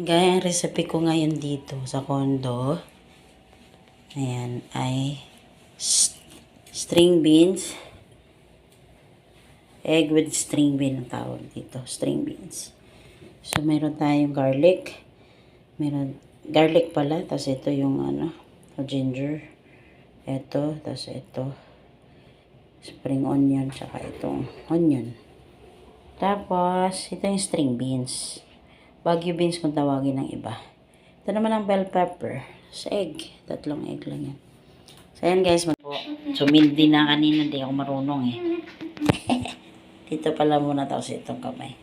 Gaya ang recipe ko ngayon dito sa condo. Ayan, ay string beans. Egg with string bean ang tawag dito. String beans. So, mayroon tayong garlic. Mayroon, garlic pala. Tapos ito yung ginger. Ito, tapos ito. Spring onion, tsaka itong onion. Tapos, ito yung string beans. Baguio beans kung tawagin ng iba. Ito naman ang bell pepper. Sa egg. 3 egg lang yan. So, ayan guys. Sumindi na kanina. Hindi ako marunong eh. Dito pala muna tapos itong kamay.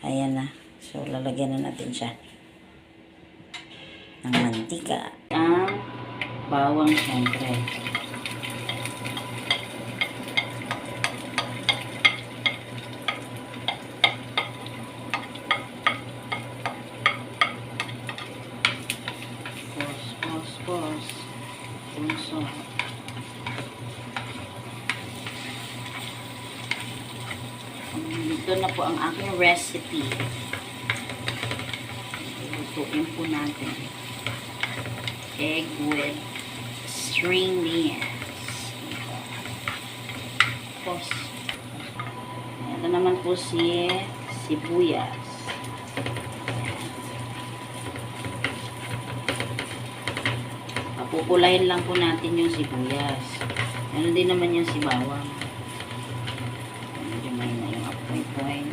Ayan na. So, lalagyan na natin siya ng mantika. Ang bawang syempre. Punso. Dito na po ang aking recipe. Lutuin po natin. Egg with string beans. Tapos, ito naman po si sibuyas. Pupulahin lang po natin yung sibuyas. Ano din naman yung sibawang. Medyo may na yung apoy-poy.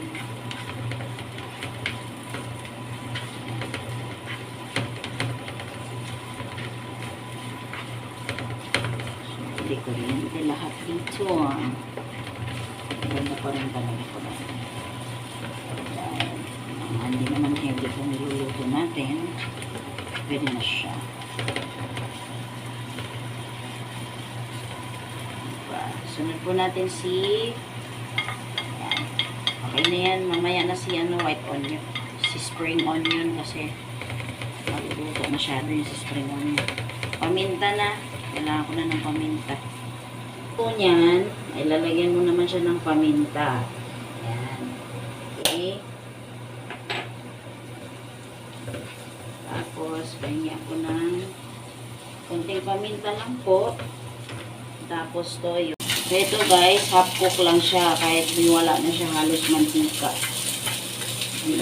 So, hindi kuryente lahat dito. Ganda pa rin talaga po natin. Dahil hindi naman heavy kung niluluto natin. Pwede na siya. Sunod po natin si ayan. Okay na yan. Mamaya na si white onion. Si spring onion kasi maluluto masyado yung si spring onion. Paminta na. Kailangan ko na ng paminta. Po niyan, ay lalagyan mo naman siya ng paminta. Ayan. Okay. Tapos, pahinga ko ng konting paminta lang po. Tapos toyo. So, ito guys, half cook lang siya kahit wala na siya halos mantika.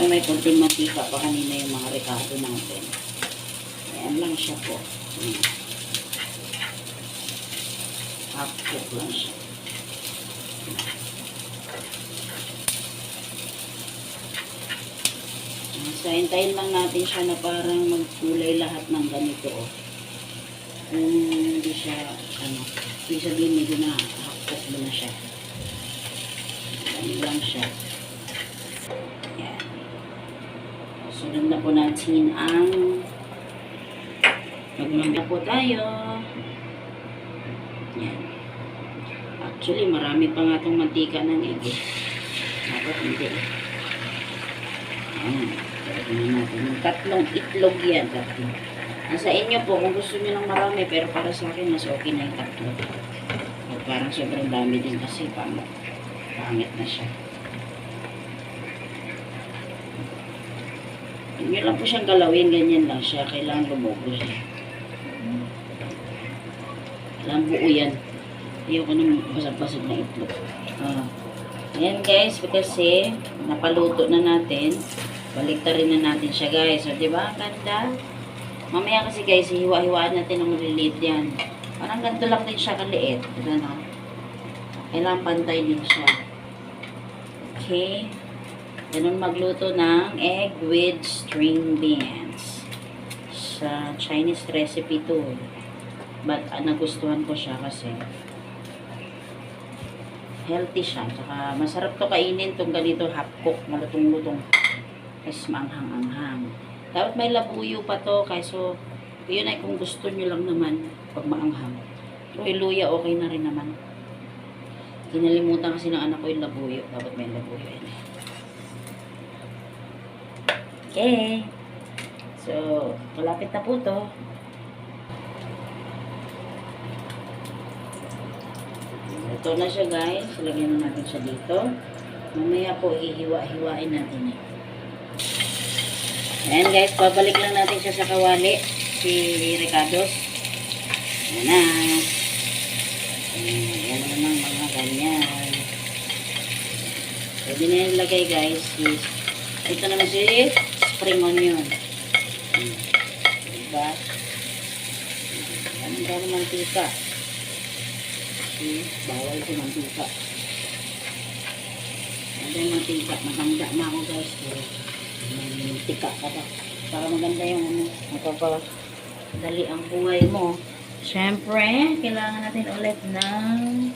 May konting mantika pa kanina yung mga rekado natin. Ayan lang siya po. Half cook lang siya. So, hintayin lang natin siya na parang magkulay lahat ng ganito. Kung hindi siya, ibig sabihin medyo na half-cook mo na siya. Ano lang siya. Yan. Sunod na po natin ang magmamaya po tayo. Yan. Actually, marami pa nga itong mantika ng egg. Dapat hindi. Yan. Pwede na natin. Yung 3 itlog yan. 3. Sa inyo po, kung gusto niyo ng marami, pero para sa akin, mas okay na yung 3. At parang sobrang dami din kasi pangit na siya. Hindi lang po siyang galawin, ganyan lang siya. Kailangan lumobo siya. Kailangan buo yan. Ayoko nang basag-basag na itlog. Ayan guys, kasi napaluto na natin. Baliktarin na natin siya guys. So, diba? Ganda. Mamaya kasi guys, hiwa-hiwaan natin ng maliliit yan. Parang ganito lang din siya kaliit. Diba na? Kailangan pantay din siya. Okay. Ganun magluto ng egg with string beans. Sa Chinese recipe to. But nagustuhan ko siya kasi healthy siya. Tsaka masarap to kainin itong ganito half cook. Malutong-lutong. Kasi maanghang-anghang. Dapat may labuyo pa to, kaysa yun ay kung gusto nyo lang naman pag maanghang. Pero yung luya, okay na rin naman. Kinalimutan kasi ng anak ko yung labuyo. Dapat may labuyo yun. Okay. So, malapit na po to. Ito na siya guys. Lagyan na natin siya dito. Mamaya po, ihiwa-hiwain natin eh. Ayan guys, babalik lang natin siya sa kawali. Si Ricardo's. Ayan na. Ayan na naman mga ganyan. Pwede na yung lagay guys. Ito naman si spring onion. Diba? Ang dami mantika. Bawal si mantika. Ang dami mantika. Matanda na ako guys. Mantika ka pa. Para maganda yung dali ang buhay mo. Siyempre, kailangan natin ulit ng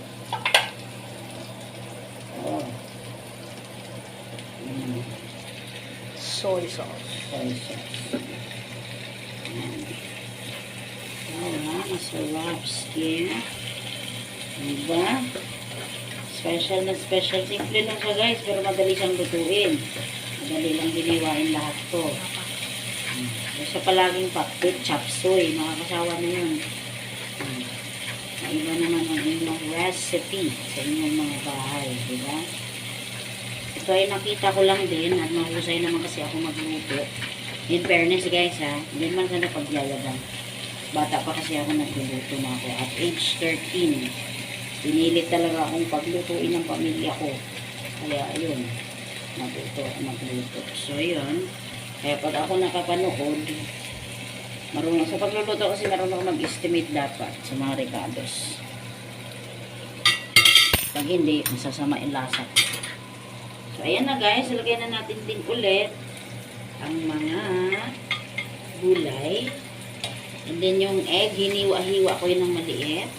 soy sauce. Soy sauce. Masarap skin. Diba? Special na special. Simple lang siya guys, pero madali siyang lutuin. Madali lang diniwain lahat to. Siya palaging pakbit, chop suey. Makakasawa na yun. Iba naman ang inyong recipe sa inyong mga bahay. Diba? Ito ay nakita ko lang din at mahusay naman kasi ako magluto. In fairness guys ha, hindi naman sana pagyayabang. Bata pa kasi ako nagluluto na ako. At age 13, pinilit talaga akong paglutuin ng pamilya ko. Kaya ayun, magluto. So yun, kaya pag ako nakapanood, marunong sa pagluluto kasi marunong ako mag-estimate dapat sa mga Ricardo's. Pag hindi, masasama yung lasa. So ayan na guys, ilagay na natin din ulit ang mga gulay. And then yung egg, hiniwa-hiwa ko yun ng maliit.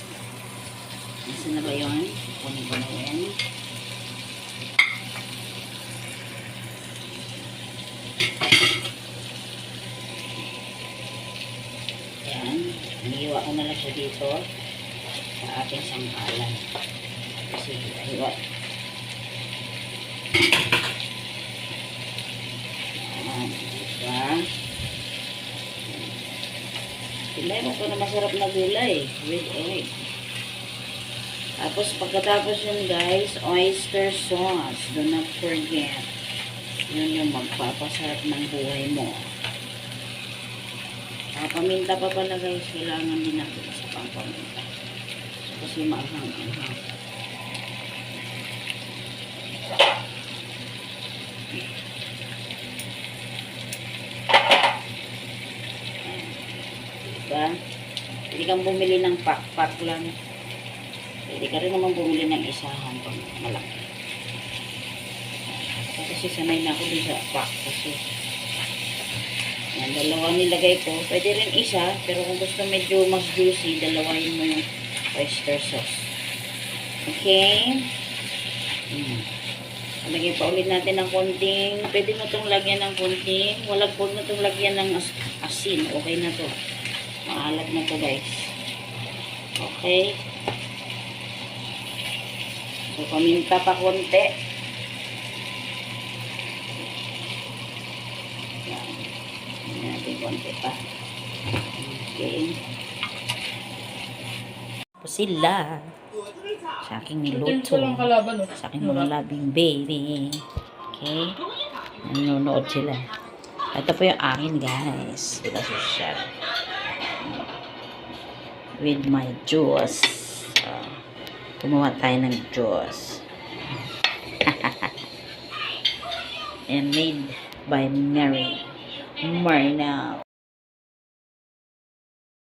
Nasaan na ba yun? Kunin ko na yan. Ayan. Hiniwa ko na lang siya dito sa ating sangkalan. Kasi hiwa. Ayan. Diba? Pilay mo po na masarap na gulay with egg. Tapos pagkatapos yun guys, oyster sauce. Do not forget. Yun yung magpapasarap ng buhay mo. Paminta pa pala guys, kailangan din natin sa pampaminta. Kasi maanghang-anghang. Diba? Hindi kang bumili ng pack-pack lang. Pwede ka rin naman bumili ng isahan pang malaki. Kasi sanay na ako din sa pack. Kasi yan, dalawa nilagay ko. Pwede rin isa, pero kung gusto medyo mas juicy, dalawahin mo yung oyster sauce. Okay? Lagyan pa ulit natin ng konting, pwede mo itong lagyan ng konting, huwag mo itong lagyan ng asin. Okay na to. Maalat na to guys. Okay. So, paminta pa konti. Yan. Yan natin konti pa. Okay. Po sila. Sa aking niluto. Sa aking mga labing baby. Okay. Nanonood sila. Ito po yung akin guys. Sila social. With my juice. Gumawa tayo ng juice. And made by Mary Marnell.